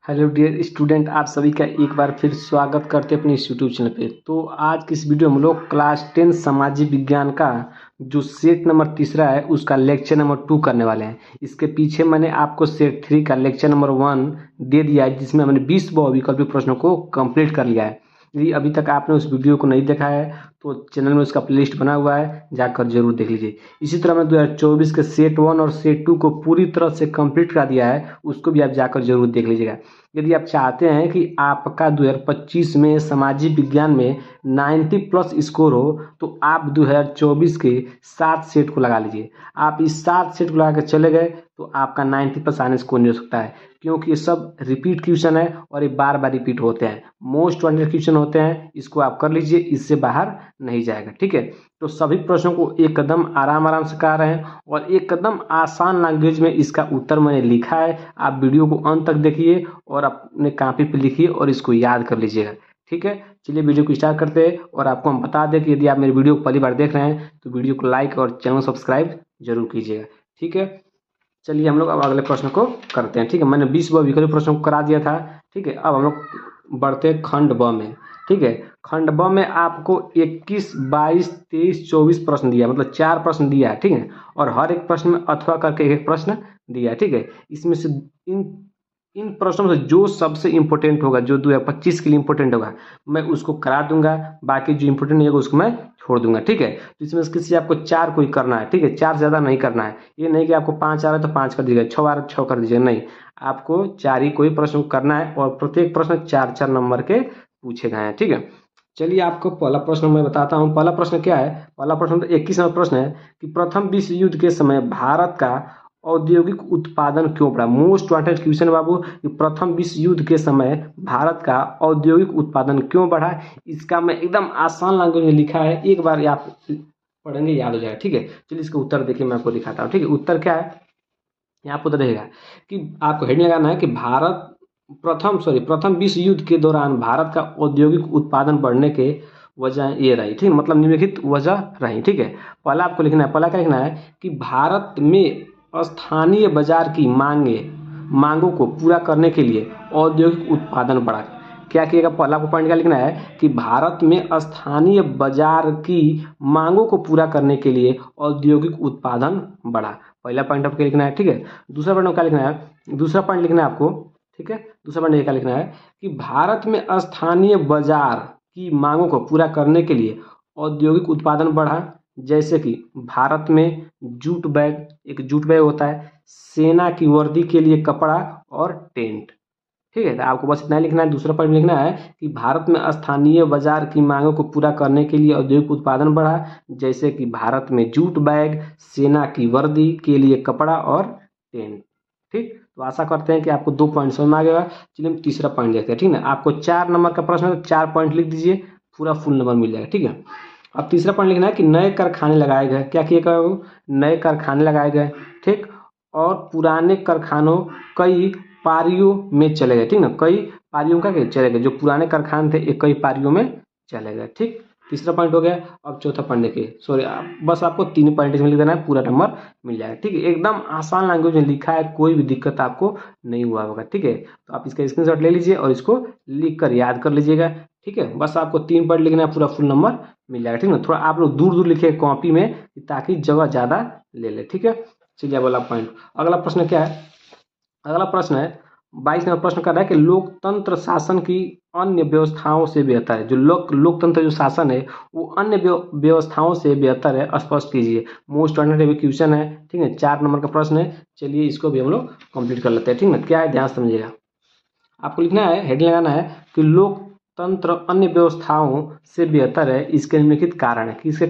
Hello dear student, आप सभी का एक बार फिर स्वागत करते हैं अपने इस यूट्यूब चैनल पे। तो आज की इस वीडियो में हम लोग क्लास 10 सामाजिक विज्ञान का जो सेट नंबर तीसरा है उसका लेक्चर नंबर 2 करने वाले हैं। इसके पीछे मैंने आपको सेट 3 का लेक्चर नंबर 1 दे दिया है, जिसमें मैंने 20 बहुविकल्पीय प्रश्नों को कंप्लीट कर लिया है। यदि अभी तक आपने उस वीडियो को नहीं देखा है तो चैनल में उसका प्लेलिस्ट बना हुआ है, जाकर जरूर देख लीजिए। इसी तरह मैं 2024 के सेट 1 और सेट 2 को पूरी तरह से कंप्लीट करा दिया है, उसको भी आप जाकर जरूर देख लीजिएगा। यदि आप चाहते हैं कि आपका 2025 में सामाजिक विज्ञान में 90 प्लस स्कोर हो तो आप 2024 के 7 सेट को लगा लीजिए। आप इस 7 सेट को लगा के चले गए तो आपका 90 प्लस आने स्कोर नहीं हो सकता है, क्योंकि ये सब रिपीट क्वेश्चन है और ये बार बार रिपीट होते हैं। मोस्ट वांटेड क्वेश्चन होते हैं, इसको आप कर लीजिए, इससे बाहर नहीं जाएगा। ठीक है, तो सभी प्रश्नों को एकदम आराम आराम से कर रहे हैं और एकदम आसान लैंग्वेज में इसका उत्तर मैंने लिखा है। आप वीडियो को अंत तक देखिए और अपने कॉपी पे लिखिए और इसको याद कर लीजिएगा। ठीक है, चलिए वीडियो को स्टार्ट करते हैं। और आपको हम बता दें कि यदि आप मेरी वीडियो को पहली बार देख रहे हैं तो वीडियो को लाइक और चैनल सब्सक्राइब जरूर कीजिएगा। ठीक है, चलिए हम लोग अब अगले प्रश्न को करते हैं। ठीक है, मैंने 20 विकल्प प्रश्न को करा दिया था। ठीक है, अब हम लोग बढ़ते हैं खंड ब में। ठीक है, खंड ब में आपको 21, 22, 23, 24 प्रश्न दिया, मतलब 4 प्रश्न दिया है। ठीक है, और हर एक प्रश्न में अथवा करके एक प्रश्न दिया है। ठीक है, इसमें से इन इन प्रश्नों में से जो सबसे इंपॉर्टेंट होगा, जो 2025 के लिए इंपॉर्टेंट होगा, मैं उसको करा दूंगा। बाकी जो इंपॉर्टेंट नहीं होगा उसको मैं छोड़ दूंगा। ठीक है, तो इसमें से किसी आपको 4 कोई करना है। ठीक है, 4 ज्यादा नहीं करना है। ये नहीं कि आपको 5 आ रहा है तो 5 कर दीजिएगा, 6 आ रहा है 6 कर दीजिएगा, नहीं। आपको 4 ही कोई प्रश्न करना है और प्रत्येक प्रश्न 4-4 नंबर के पूछे गए हैं। ठीक है, चलिए आपको पहला प्रश्न मैं बताता हूँ। पहला प्रश्न क्या है? पहला प्रश्न तो 21 नंबर प्रश्न है कि प्रथम विश्व युद्ध के समय भारत का औद्योगिक उत्पादन क्यों बढ़ा। मोस्ट वांटेड क्वेश्चन बाबू, कि प्रथम विश्व युद्ध के समय भारत का औद्योगिक उत्पादन क्यों बढ़ा। इसका मैं एकदम आसान लैंग्वेज में लिखा है, एक बार आप पढ़ेंगे याद हो जाएगा। ठीक है, चलिए इसका उत्तर देखिए, मैं आपको दिखाता हूँ। ठीक है, उत्तर क्या है यहाँ पर रहेगा कि आपको हेडिंग लगाना है कि प्रथम विश्व युद्ध के दौरान भारत का औद्योगिक उत्पादन बढ़ने के वजह ये रही। ठीक, मतलब निम्नलिखित वजह रही। ठीक है, पहला आपको लिखना है, पहला क्या लिखना है कि भारत में स्थानीय बाजार की मांगों को पूरा करने के लिए औद्योगिक उत्पादन बढ़ा। क्या किएगा? पहला को पॉइंट क्या लिखना है कि भारत में स्थानीय बाजार की मांगों को पूरा करने के लिए औद्योगिक उत्पादन बढ़ा। पहला पॉइंट आपको लिखना है। ठीक है, दूसरा पॉइंट क्या लिखना है? दूसरा पॉइंट लिखना है आपको। ठीक है, दूसरा पॉइंट क्या लिखना है कि भारत में स्थानीय बाजार की मांगों को पूरा करने के लिए औद्योगिक उत्पादन बढ़ा। जैसे कि भारत में जूट बैग, एक जूट बैग होता है, सेना की वर्दी के लिए कपड़ा और टेंट। ठीक है, तो आपको बस इतना ही लिखना है। दूसरा पॉइंट लिखना है कि भारत में स्थानीय बाजार की मांगों को पूरा करने के लिए औद्योगिक उत्पादन बढ़ा। जैसे कि भारत में जूट बैग, सेना की वर्दी के लिए कपड़ा और टेंट। ठीक, तो आशा करते हैं कि आपको 2 पॉइंट समझ में आ गया। चलिए हम तीसरा पॉइंट देखते हैं। ठीक है, आपको 4 नंबर का प्रश्न है तो 4 पॉइंट लिख दीजिए, पूरा फुल नंबर मिल जाएगा। ठीक है, अब तीसरा पॉइंट लिखना है कि नए कारखाने लगाए गए। क्या किए गए? नए कारखाने लगाए गए। ठीक, और पुराने कारखानों कई पारियों में चले गए। ठीक ना, कई पारियों का चले गए। जो पुराने कारखाने थे एक कई पारियों में चले गए। ठीक, तीसरा पॉइंट हो गया। अब चौथा पॉइंट देखिए, सॉरी बस आपको 3 पॉइंट इसमें लिख देना है, पूरा नंबर मिल जाएगा। ठीक है, एकदम आसान लैंग्वेज में लिखा है, कोई भी दिक्कत आपको नहीं हुआ होगा। ठीक है, तो आप इसका स्क्रीनशॉट ले लीजिए और इसको लिख कर याद कर लीजिएगा। ठीक है, बस आपको 3 पॉइंट लिखना है, पूरा फुल नंबर मिल जाएगा। ठीक है, थोड़ा आप लोग दूर दूर लिखे कॉपी में ताकि जगह ज्यादा ले ले। ठीक है, चलिए अगला पॉइंट, अगला प्रश्न क्या है? अगला प्रश्न है 22 नंबर प्रश्न कर रहा है कि लोकतंत्र शासन की अन्य व्यवस्थाओं से बेहतर है। जो लोकतंत्र जो शासन है वो अन्य व्यवस्थाओं से बेहतर है, स्पष्ट कीजिए। मोस्ट वांटेड क्वेश्चन है। ठीक है, 4 नंबर का प्रश्न है। चलिए इसको भी हम लोग कंप्लीट कर लेते हैं। ठीक है, क्या है ध्यान समझिएगा। आपको लिखना है, हेडिंग लगाना है कि लोकतंत्र अन्य व्यवस्थाओं से बेहतर है, इसके निम्नलिखित कारण है। कितने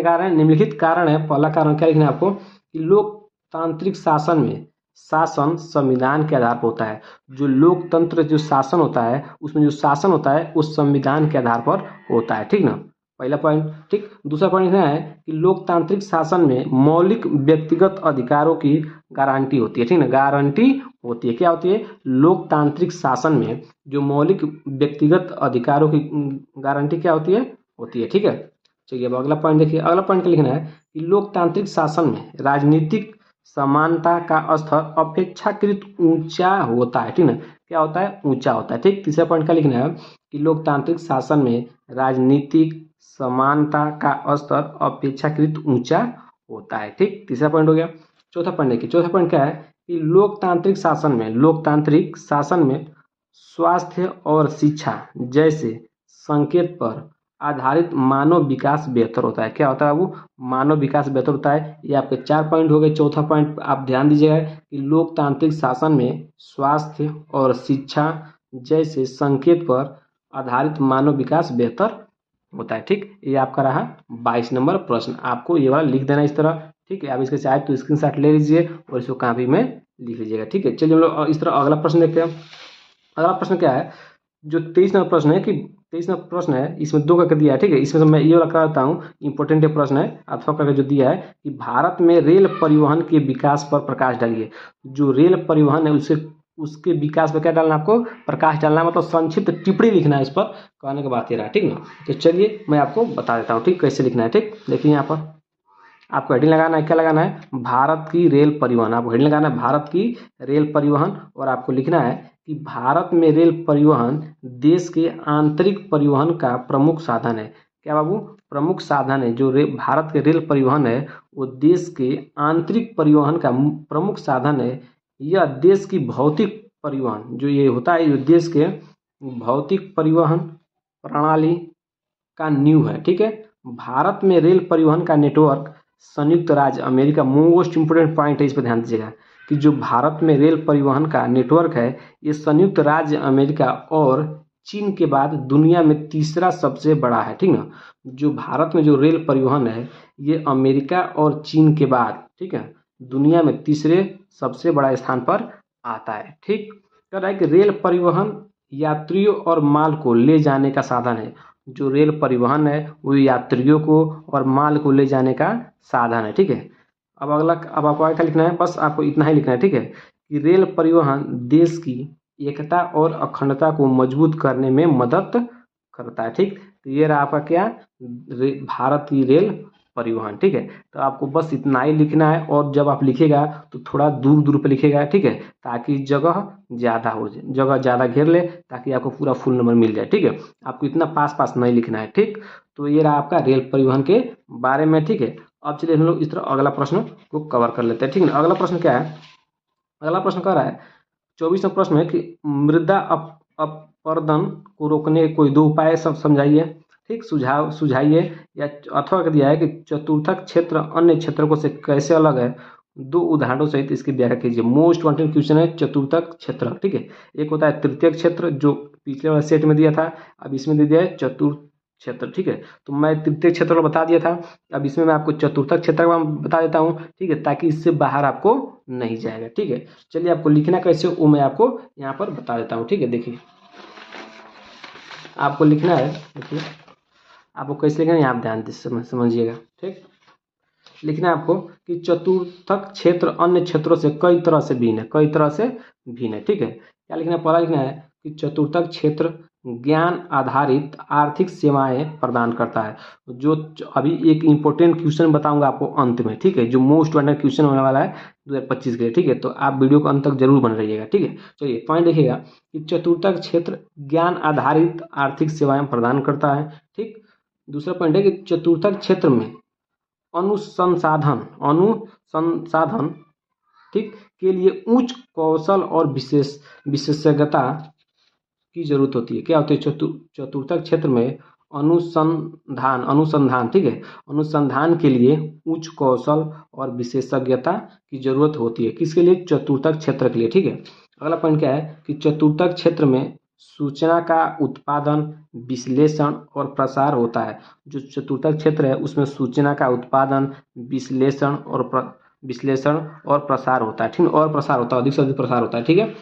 कारण है? निम्नलिखित कारण है। पहला कारण क्या लिखना है आपको कि लोकतांत्रिक शासन में शासन संविधान के आधार पर होता है। जो लोकतंत्र जो शासन होता है उसमें जो शासन होता है उस संविधान के आधार पर होता है। ठीक ना, पहला पॉइंट। ठीक, दूसरा पॉइंट है कि लोकतांत्रिक शासन में मौलिक व्यक्तिगत अधिकारों की गारंटी होती है। ठीक ना, गारंटी होती है। क्या होती है? लोकतांत्रिक शासन में जो मौलिक व्यक्तिगत अधिकारों की गारंटी क्या होती है? होती है। ठीक है, चलिए अब अगला पॉइंट देखिए। अगला पॉइंट क्या लिखना है कि लोकतांत्रिक शासन में राजनीतिक समानता का स्तर अपेक्षाकृत ऊंचा होता है, ठीक ना, क्या होता है, ऊंचा होता है। ठीक, तीसरा पॉइंट क्या लिखना है कि लोकतांत्रिक शासन में राजनीतिक समानता का स्तर अपेक्षाकृत ऊंचा होता है। ठीक, तीसरा पॉइंट हो गया। चौथा पॉइंट देखिए, चौथा पॉइंट क्या है कि लोकतांत्रिक शासन में स्वास्थ्य और शिक्षा जैसे संकेत पर आधारित मानव विकास बेहतर होता है। क्या होता है बाबू, मानव विकास बेहतर होता है। ये आपके 4 पॉइंट हो गए। चौथा पॉइंट आप ध्यान दीजिएगा कि लोकतांत्रिक शासन में स्वास्थ्य और शिक्षा जैसे संकेत पर आधारित मानव विकास बेहतर होता है। ठीक, ये आपका रहा 22 नंबर प्रश्न। आपको ये वाला लिख देना इस तरह। ठीक है, आप इसके चाहे तो स्क्रीनशॉट ले लीजिए और इसको कॉपी में लिख लीजिएगा। ठीक है, चलिए हम लोग इस तरह अगला प्रश्न देखते हैं। अगला प्रश्न क्या है, जो 23 नंबर प्रश्न है कि 23 नंबर प्रश्न है, इसमें 2 करके दिया है। ठीक है, इसमें से मैं ये वाला करा देता हूँ, इंपॉर्टेंट प्रश्न है, अथवा करके जो दिया है कि भारत में रेल परिवहन के विकास पर प्रकाश डालिए। जो रेल परिवहन है उसके विकास पर क्या डालना है आपको, प्रकाश डालना है, मतलब संक्षिप्त टिप्पणी लिखना है इस पर। कहने की बात ये रहा। ठीक ना, तो चलिए मैं आपको बता देता हूँ। ठीक, कैसे लिखना है। ठीक, देखिए यहाँ पर आपको हेडिंग लगाना है, क्या लगाना है, भारत की रेल परिवहन। आपको हेडिंग लगाना है भारत की रेल परिवहन, और आपको लिखना है कि भारत में रेल परिवहन देश के आंतरिक परिवहन का प्रमुख साधन है। क्या बाबू, प्रमुख साधन है। जो भारत के रेल परिवहन है वो देश के आंतरिक परिवहन का प्रमुख साधन है। यह देश की भौतिक परिवहन जो ये होता है, ये देश के भौतिक परिवहन प्रणाली का नींव है। ठीक है, भारत में रेल परिवहन का नेटवर्क संयुक्त राज्य अमेरिका, मोस्ट इंपोर्टेंट पॉइंट है, इस पर ध्यान दीजिएगा कि जो भारत में रेल परिवहन का नेटवर्क है ये संयुक्त राज्य अमेरिका और चीन के बाद दुनिया में तीसरा सबसे बड़ा है। ठीक ना, जो भारत में जो रेल परिवहन है ये अमेरिका और चीन के बाद, ठीक है, दुनिया में तीसरे सबसे बड़ा स्थान पर आता है। ठीक, कह रहा है कि रेल परिवहन यात्रियों और माल को ले जाने का साधन है। जो रेल परिवहन है वो यात्रियों को और माल को ले जाने का साधन है। ठीक है, अब आपको आगे क्या लिखना है, बस आपको इतना ही लिखना है। ठीक है, कि रेल परिवहन देश की एकता और अखंडता को मजबूत करने में मदद करता है। ठीक, तो ये रहा आपका क्या, भारत की रेल परिवहन। ठीक है, तो आपको बस इतना ही लिखना है, और जब आप लिखेगा तो थोड़ा दूर दूर पे लिखेगा। ठीक है, ताकि जगह ज़्यादा हो जाए, जगह ज़्यादा घेर ले, ताकि आपको पूरा फुल नंबर मिल जाए। ठीक है, आपको इतना पास पास नहीं लिखना है। ठीक, तो ये रहा आपका रेल परिवहन के बारे में। ठीक है, अब चलिए हम लोग इस तरह अगला प्रश्न को कवर कर लेते हैं। ठीक है, अगला प्रश्न क्या है, अगला प्रश्न कह रहा है 24वां प्रश्न है कि मृदा अपरदन को रोकने के कोई 2 उपाय सब समझाइए। ठीक, सुझाइए, या अथवा दिया है कि चतुर्थक क्षेत्र अन्य क्षेत्रों से कैसे अलग है। 2 उदाहरणों सहित इसकी व्याख्या कीजिए। मोस्ट वांटेड क्वेश्चन है चतुर्थक क्षेत्र। ठीक है, एक होता है तृतीयक क्षेत्र जो पिछले वाले सेट में दिया था, अब इसमें दे दिया है चतुर्थ क्षेत्र। ठीक है, तो मैं तृतीय क्षेत्र को बता दिया था, अब इसमें मैं आपको चतुर्थक क्षेत्र का बता देता हूँ। ठीक है, ताकि इससे बाहर आपको नहीं जाएगा। ठीक है, चलिए आपको लिखना कैसे वो मैं आपको यहाँ पर बता देता हूँ। ठीक है, देखिए आपको लिखना है, देखिए आपको कैसे लिखना है, आप ध्यान से समझिएगा। ठीक, लिखना है आपको कि चतुर्थक क्षेत्र अन्य क्षेत्रों से कई तरह से भिन्न है, कई तरह से भिन्न है। ठीक है, क्या लिखना है, पहला लिखना है कि चतुर्थक क्षेत्र ज्ञान आधारित आर्थिक सेवाएं प्रदान करता है। जो अभी एक इम्पोर्टेंट क्वेश्चन बताऊंगा आपको अंत में। ठीक है, जो मोस्ट वांटेड क्वेश्चन होने वाला है 2025 के लिए। ठीक है, तो आप वीडियो को अंत तक जरूर बन रहिएगा। ठीक है, चलिए पॉइंट देखिएगा कि चतुर्थक क्षेत्र ज्ञान आधारित आर्थिक सेवाएं प्रदान करता है। ठीक, दूसरा पॉइंट है कि चतुर्थक क्षेत्र में अनुसंधान ठीक के लिए उच्च कौशल और विशेषज्ञता की जरूरत होती है। क्या होती है, चतुर्थक क्षेत्र में अनुसंधान ठीक है, अनुसंधान के लिए उच्च कौशल और विशेषज्ञता की जरूरत होती है। किसके लिए, चतुर्थक क्षेत्र के लिए। ठीक है, अगला पॉइंट क्या है कि चतुर्थक क्षेत्र में सूचना का उत्पादन, विश्लेषण और प्रसार होता है। जो चतुर्थक क्षेत्र है उसमें सूचना का उत्पादन, विश्लेषण और प्रसार होता है। ठीक है, और प्रसार होता है, अधिक से अधिक प्रसार होता है। ठीक है,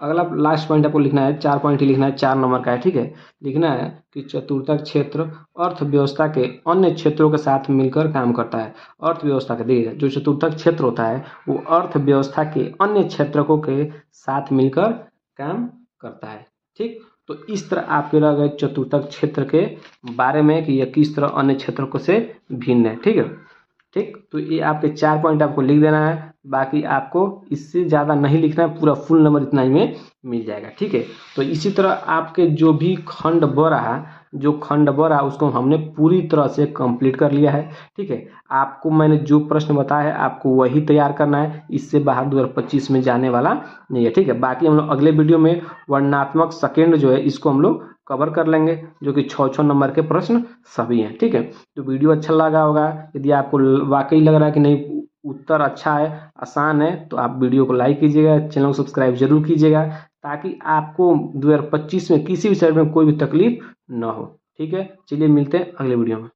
अगला लास्ट पॉइंट आपको लिखना है, 4 पॉइंट ही लिखना है, 4 नंबर का है। ठीक है, लिखना है कि चतुर्थक क्षेत्र अर्थव्यवस्था के अन्य क्षेत्रों के साथ मिलकर काम करता है। अर्थव्यवस्था के, देखिएगा जो चतुर्थक क्षेत्र होता है वो अर्थव्यवस्था के अन्य क्षेत्रों के साथ मिलकर काम करता है। ठीक, तो इस तरह आपके रह गए चतुर्थक क्षेत्र के बारे में कि यह किस तरह अन्य क्षेत्रों से भिन्न है। ठीक है, ठीक, तो ये आपके 4 पॉइंट आपको लिख देना है। बाकी आपको इससे ज़्यादा नहीं लिखना है, पूरा फुल नंबर इतना ही में मिल जाएगा। ठीक है, तो इसी तरह आपके जो भी खंड ब रहा उसको हमने पूरी तरह से कंप्लीट कर लिया है। ठीक है, आपको मैंने जो प्रश्न बताया है आपको वही तैयार करना है, इससे बाहर 2025 में जाने वाला नहीं है। ठीक है, बाकी हम लोग अगले वीडियो में वर्णनात्मक सेकंड जो है इसको हम लोग कवर कर लेंगे, जो कि 6 नंबर के प्रश्न सभी हैं। ठीक है, तो वीडियो अच्छा लगा होगा, यदि आपको वाकई लग रहा है कि नहीं उत्तर अच्छा है, आसान है, तो आप वीडियो को लाइक कीजिएगा, चैनल को सब्सक्राइब जरूर कीजिएगा, ताकि आपको 2025 में किसी भी साइड में कोई भी तकलीफ ना हो। ठीक है, चलिए मिलते हैं अगले वीडियो में।